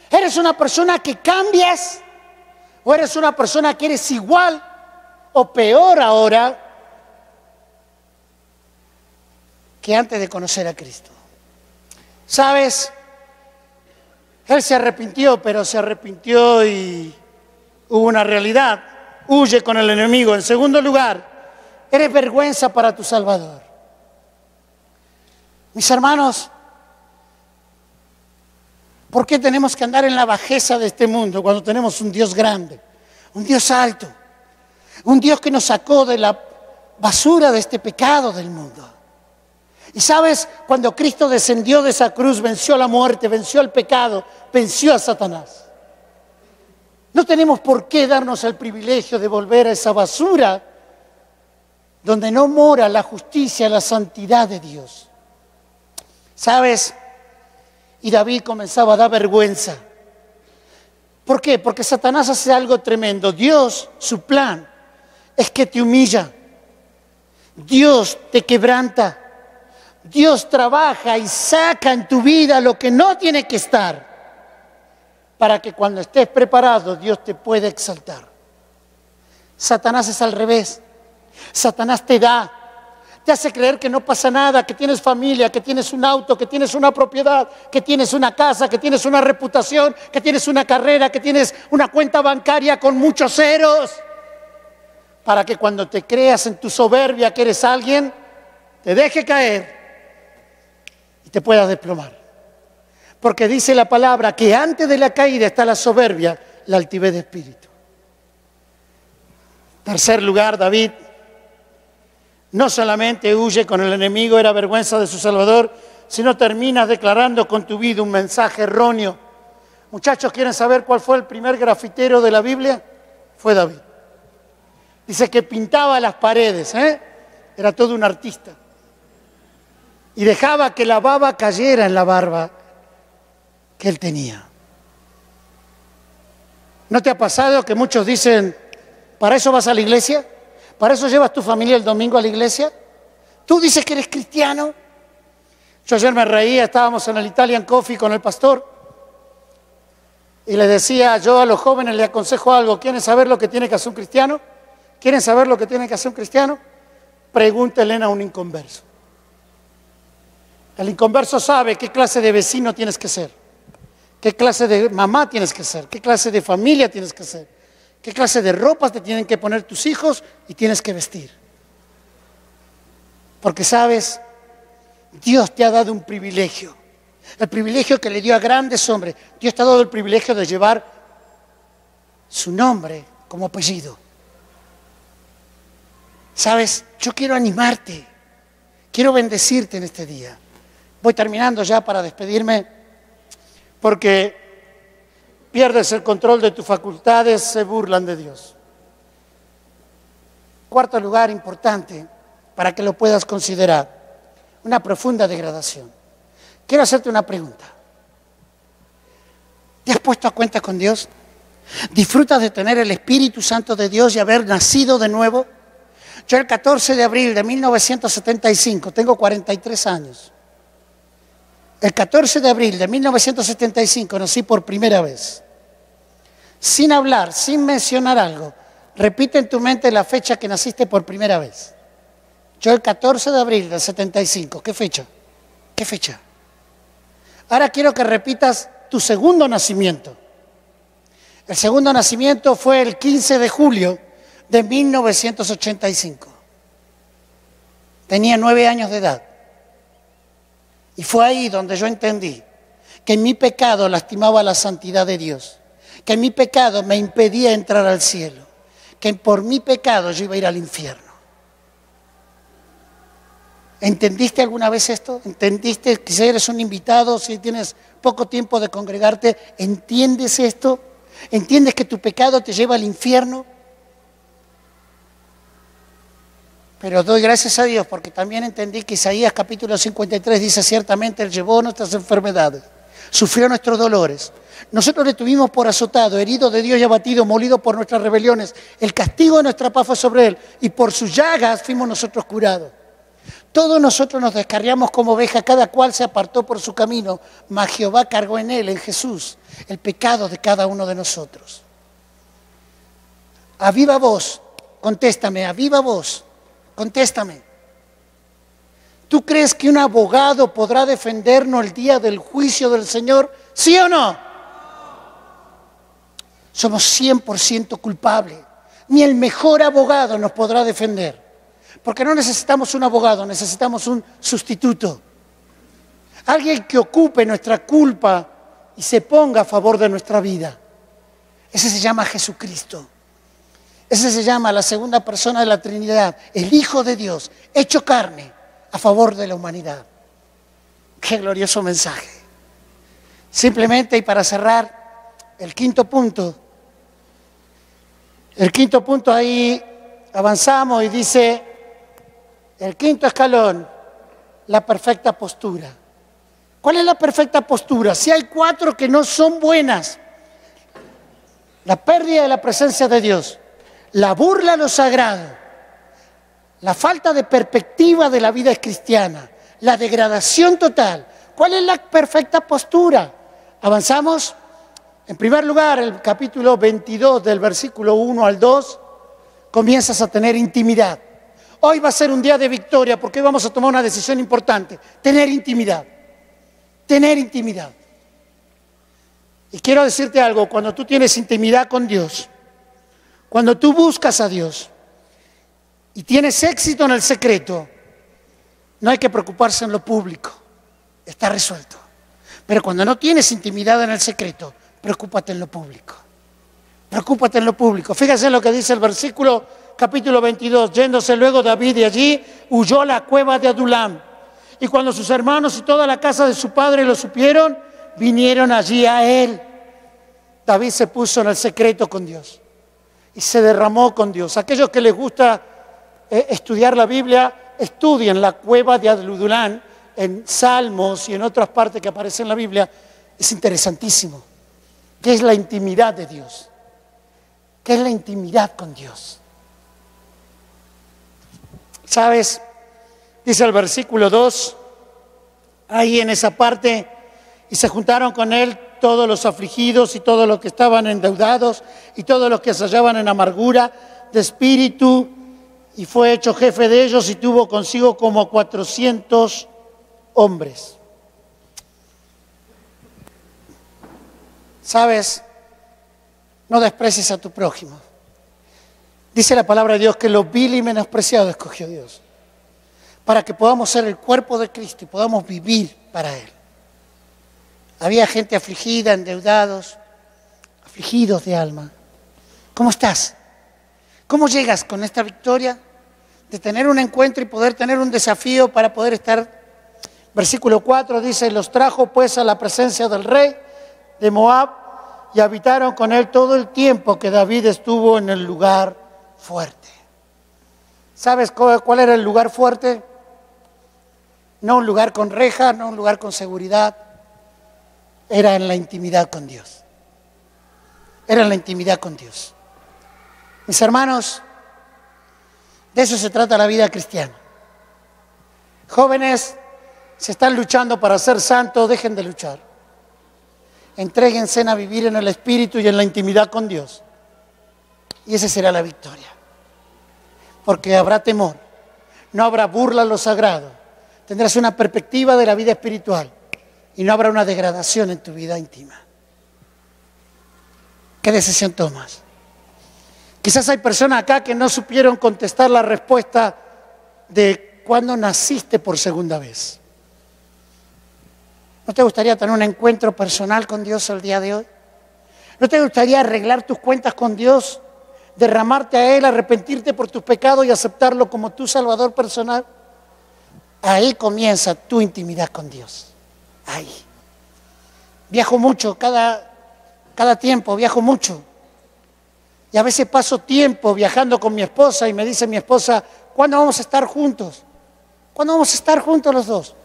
¿Eres una persona que cambias? ¿O eres una persona que eres igual o peor ahora que antes de conocer a Cristo? ¿Sabes? Él se arrepintió, pero se arrepintió y hubo una realidad. Huye con el enemigo. En segundo lugar, eres vergüenza para tu Salvador. Mis hermanos, ¿por qué tenemos que andar en la bajeza de este mundo cuando tenemos un Dios grande, un Dios alto, un Dios que nos sacó de la basura de este pecado del mundo? Y sabes, cuando Cristo descendió de esa cruz, venció la muerte, venció el pecado, venció a Satanás. No tenemos por qué darnos el privilegio de volver a esa basura donde no mora la justicia, la santidad de Dios. ¿Sabes? Y David comenzaba a dar vergüenza. ¿Por qué? Porque Satanás hace algo tremendo. Dios, su plan es que te humilla. Dios te quebranta. Dios trabaja y saca en tu vida lo que no tiene que estar, para que cuando estés preparado, Dios te pueda exaltar. Satanás es al revés. Satanás te da, te hace creer que no pasa nada, que tienes familia, que tienes un auto, que tienes una propiedad, que tienes una casa, que tienes una reputación, que tienes una carrera, que tienes una cuenta bancaria con muchos ceros, para que cuando te creas en tu soberbia que eres alguien, te deje caer y te puedas desplomar. Porque dice la palabra que antes de la caída está la soberbia, la altivez de espíritu. Tercer lugar, David no solamente huye con el enemigo, era vergüenza de su Salvador, sino terminas declarando con tu vida un mensaje erróneo. Muchachos, ¿quieren saber cuál fue el primer grafitero de la Biblia? Fue David. Dice que pintaba las paredes, era todo un artista. Y dejaba que la baba cayera en la barba que él tenía. ¿No te ha pasado que muchos dicen, ¿para eso vas a la iglesia? ¿Para eso llevas tu familia el domingo a la iglesia? ¿Tú dices que eres cristiano? Yo ayer me reía, estábamos en el Italian Coffee con el pastor y le decía, yo a los jóvenes le aconsejo algo. ¿Quieren saber lo que tiene que hacer un cristiano? ¿Quieren saber lo que tiene que hacer un cristiano? Pregúntenle a un inconverso. El inconverso sabe qué clase de vecino tienes que ser, qué clase de mamá tienes que ser, qué clase de familia tienes que ser, qué clase de ropas te tienen que poner tus hijos y tienes que vestir. Porque sabes, Dios te ha dado un privilegio, el privilegio que le dio a grandes hombres. Dios te ha dado el privilegio de llevar su nombre como apellido. Sabes, yo quiero animarte, quiero bendecirte en este día. Voy terminando ya para despedirme, porque pierdes el control de tus facultades, se burlan de Dios. Cuarto lugar importante, para que lo puedas considerar, una profunda degradación. Quiero hacerte una pregunta. ¿Te has puesto a cuenta con Dios? ¿Disfrutas de tener el Espíritu Santo de Dios y haber nacido de nuevo? Yo el 14 de abril de 1975, tengo 43 años. El 14 de abril de 1975 nací por primera vez. Sin hablar, sin mencionar algo, repite en tu mente la fecha que naciste por primera vez. Yo el 14 de abril del 75. ¿Qué fecha? ¿Qué fecha? Ahora quiero que repitas tu segundo nacimiento. El segundo nacimiento fue el 15 de julio de 1985. Tenía 9 años de edad. Y fue ahí donde yo entendí que mi pecado lastimaba la santidad de Dios, que mi pecado me impedía entrar al cielo, que por mi pecado yo iba a ir al infierno. ¿Entendiste alguna vez esto? ¿Entendiste que si eres un invitado, si tienes poco tiempo de congregarte, entiendes esto? ¿Entiendes que tu pecado te lleva al infierno? Pero doy gracias a Dios porque también entendí que Isaías capítulo 53 dice: ciertamente Él llevó nuestras enfermedades, sufrió nuestros dolores. Nosotros le tuvimos por azotado, herido de Dios y abatido, molido por nuestras rebeliones. El castigo de nuestra paz fue sobre Él y por sus llagas fuimos nosotros curados. Todos nosotros nos descarriamos como oveja, cada cual se apartó por su camino, mas Jehová cargó en Él, en Jesús, el pecado de cada uno de nosotros. A viva voz, contéstame, a viva voz, contéstame. ¿Tú crees que un abogado podrá defendernos el día del juicio del Señor? ¿Sí o no? Somos 100% culpables. Ni el mejor abogado nos podrá defender. Porque no necesitamos un abogado, necesitamos un sustituto. Alguien que ocupe nuestra culpa y se ponga a favor de nuestra vida. Ese se llama Jesucristo. Ese se llama la segunda persona de la Trinidad, el Hijo de Dios, hecho carne a favor de la humanidad. Qué glorioso mensaje. Simplemente, y para cerrar, el quinto punto. El quinto punto, ahí avanzamos y dice: el quinto escalón, la perfecta postura. ¿Cuál es la perfecta postura? Si hay 4 que no son buenas: la pérdida de la presencia de Dios, la burla a lo sagrado, la falta de perspectiva de la vida cristiana, la degradación total. ¿Cuál es la perfecta postura? ¿Avanzamos? En primer lugar, el capítulo 22 del versículo 1 al 2, comienzas a tener intimidad. Hoy va a ser un día de victoria porque hoy vamos a tomar una decisión importante: tener intimidad. Tener intimidad. Y quiero decirte algo: cuando tú tienes intimidad con Dios, cuando tú buscas a Dios y tienes éxito en el secreto, no hay que preocuparse en lo público, está resuelto. Pero cuando no tienes intimidad en el secreto, preocúpate en lo público. Preocúpate en lo público. Fíjate lo que dice el versículo capítulo 22. Yéndose luego David de allí, huyó a la cueva de Adulam. Y cuando sus hermanos y toda la casa de su padre lo supieron, vinieron allí a él. David se puso en el secreto con Dios y se derramó con Dios. Aquellos que les gusta estudiar la Biblia, estudien la cueva de Adulam en Salmos y en otras partes que aparecen en la Biblia. Es interesantísimo. ¿Qué es la intimidad de Dios? ¿Qué es la intimidad con Dios? ¿Sabes? Dice el versículo 2, ahí en esa parte: y se juntaron con él todos los afligidos y todos los que estaban endeudados y todos los que se hallaban en amargura de espíritu, y fue hecho jefe de ellos y tuvo consigo como 400 hombres. ¿Sabes? No desprecies a tu prójimo. Dice la palabra de Dios que lo vil y menospreciado escogió Dios para que podamos ser el cuerpo de Cristo y podamos vivir para Él. Había gente afligida, endeudados, afligidos de alma. ¿Cómo estás? ¿Cómo llegas con esta victoria de tener un encuentro y poder tener un desafío para poder estar? Versículo 4 dice: los trajo pues a la presencia del rey de Moab y habitaron con él todo el tiempo que David estuvo en el lugar fuerte. ¿Sabes cuál era el lugar fuerte? No un lugar con reja, no un lugar con seguridad. Era en la intimidad con Dios. Era en la intimidad con Dios. Mis hermanos, de eso se trata la vida cristiana. Jóvenes, si están luchando para ser santos, dejen de luchar. Entréguense a vivir en el Espíritu y en la intimidad con Dios. Y esa será la victoria. Porque habrá temor. no habrá burla en lo sagrado. Tendrás una perspectiva de la vida espiritual y no habrá una degradación en tu vida íntima. ¿Qué decisión tomas? Quizás hay personas acá que no supieron contestar la respuesta de cuándo naciste por segunda vez. ¿No te gustaría tener un encuentro personal con Dios el día de hoy? ¿No te gustaría arreglar tus cuentas con Dios, derramarte a Él, arrepentirte por tus pecados y aceptarlo como tu Salvador personal? Ahí comienza tu intimidad con Dios. Ahí. Viajo mucho, cada tiempo viajo mucho. Y a veces paso tiempo viajando con mi esposa y me dice mi esposa, ¿cuándo vamos a estar juntos? ¿Cuándo vamos a estar juntos los dos?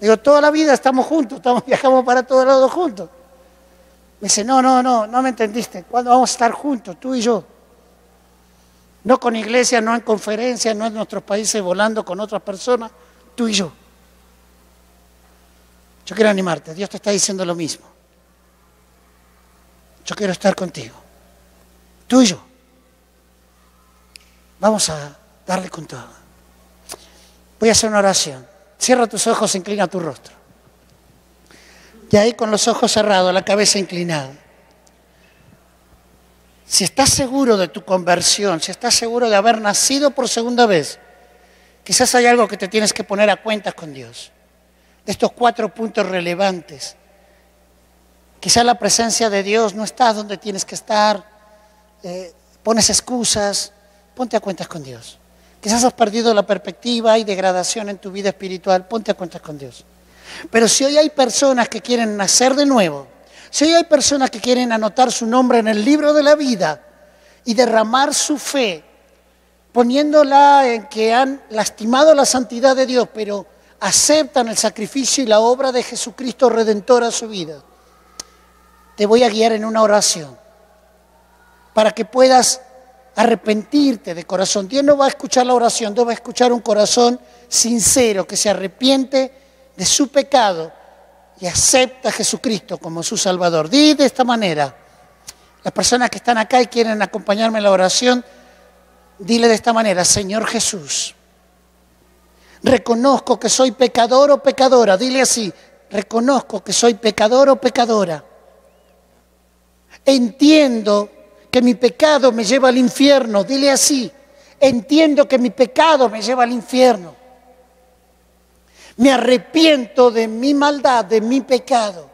Digo, toda la vida estamos juntos, viajamos para todos lados juntos. Me dice, no me entendiste. ¿Cuándo vamos a estar juntos, tú y yo? No con iglesia, no en conferencias, no en nuestros países volando con otras personas, tú y yo. Yo quiero animarte, Dios te está diciendo lo mismo. Yo quiero estar contigo, tú y yo. Vamos a darle con todo. Voy a hacer una oración. Cierra tus ojos, inclina tu rostro. Y ahí con los ojos cerrados, la cabeza inclinada. Si estás seguro de tu conversión, si estás seguro de haber nacido por segunda vez, quizás hay algo que te tienes que poner a cuentas con Dios. De estos 4 puntos relevantes. Quizás la presencia de Dios no está donde tienes que estar, pones excusas, ponte a cuentas con Dios. Quizás has perdido la perspectiva, hay degradación en tu vida espiritual, ponte a cuentas con Dios. Pero si hoy hay personas que quieren nacer de nuevo, si hoy hay personas que quieren anotar su nombre en el libro de la vida y derramar su fe, poniéndola en que han lastimado la santidad de Dios, pero aceptan el sacrificio y la obra de Jesucristo Redentor a su vida, te voy a guiar en una oración para que puedas arrepentirte de corazón. Dios no va a escuchar la oración, Dios va a escuchar un corazón sincero que se arrepiente de su pecado y acepta a Jesucristo como su Salvador. Di de esta manera, las personas que están acá y quieren acompañarme en la oración, dile de esta manera: Señor Jesús, reconozco que soy pecador o pecadora. Dile así: reconozco que soy pecador o pecadora. Entiendo que mi pecado me lleva al infierno. Dile así: entiendo que mi pecado me lleva al infierno. Me arrepiento de mi maldad, de mi pecado.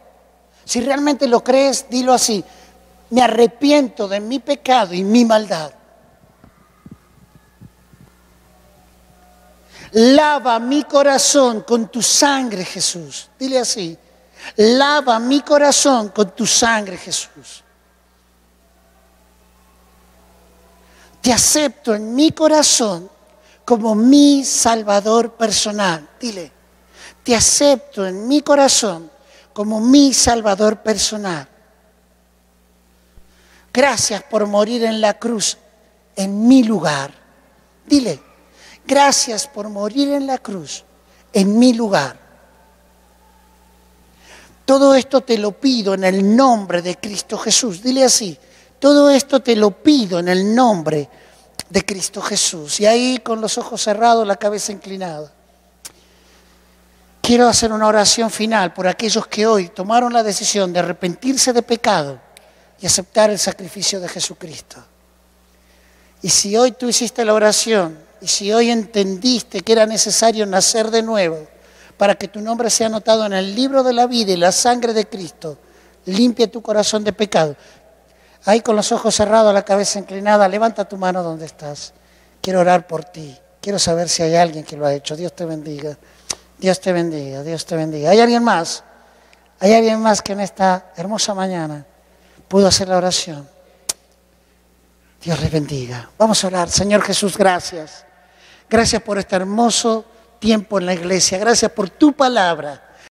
Si realmente lo crees, dilo así: me arrepiento de mi pecado y mi maldad. Lava mi corazón con tu sangre, Jesús. Dile así: lava mi corazón con tu sangre, Jesús. Te acepto en mi corazón como mi Salvador personal. Dile: te acepto en mi corazón como mi Salvador personal. Gracias por morir en la cruz en mi lugar. Dile: gracias por morir en la cruz en mi lugar. Todo esto te lo pido en el nombre de Cristo Jesús. Dile así: todo esto te lo pido en el nombre de Cristo Jesús. Y ahí con los ojos cerrados, la cabeza inclinada. Quiero hacer una oración final por aquellos que hoy tomaron la decisión de arrepentirse de pecado y aceptar el sacrificio de Jesucristo. Y si hoy tú hiciste la oración, y si hoy entendiste que era necesario nacer de nuevo para que tu nombre sea anotado en el libro de la vida y la sangre de Cristo limpie tu corazón de pecado, ahí con los ojos cerrados, la cabeza inclinada, levanta tu mano donde estás. Quiero orar por ti. Quiero saber si hay alguien que lo ha hecho. Dios te bendiga. Dios te bendiga. Dios te bendiga. ¿Hay alguien más? ¿Hay alguien más que en esta hermosa mañana pudo hacer la oración? Dios les bendiga. Vamos a orar. Señor Jesús, gracias. Gracias por este hermoso tiempo en la iglesia. Gracias por tu palabra.